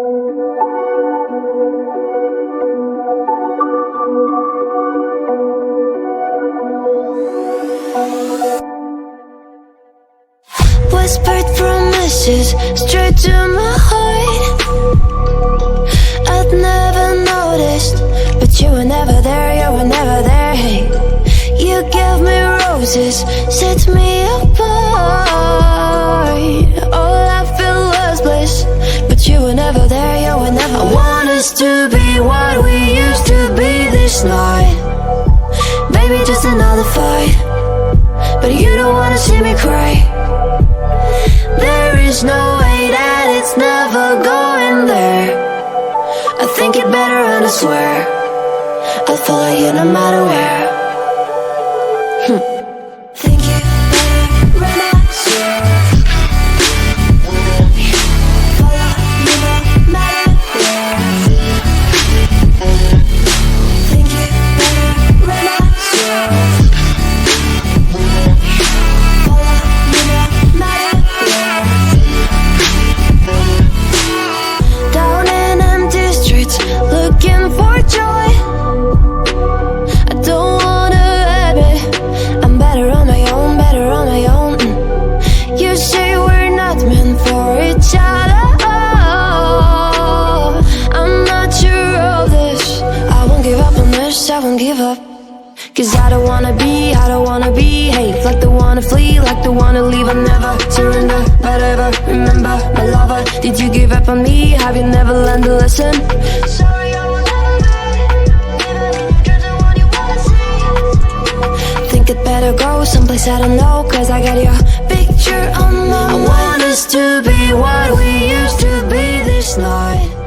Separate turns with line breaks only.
Whispered promises straight to my heart. I'd never noticed, but you were never there, you were never there. Hey, you gave me roses, set me apart. All I feel was bliss, but you were never there, you were never. I want us to be what we used to be this night. Maybe just another fight, but you don't wanna see me cry. There is no way that it's never going there. I think it better and I swear I'll follow you no matter where. Think you better run, I swear. Follow you no matter where. Think you better run, I swear. Follow you no matter where. Down in empty streets, looking for joy. I don't wanna admit I'm better on my own, better on my own. You say we're not meant for each other. I'm not sure of this. I won't give up on this, I won't give up. Cause I don't wanna behave like the wanna flee, like the wanna leave. I'll never surrender, but ever remember my lover. Did you give up on me? Have you never learned to listen? Sorry, I will never be, even if you're the one you wanna see. Think it better go someplace I don't know, cause I got your picture on my mind. I want us to be what we used to be this night.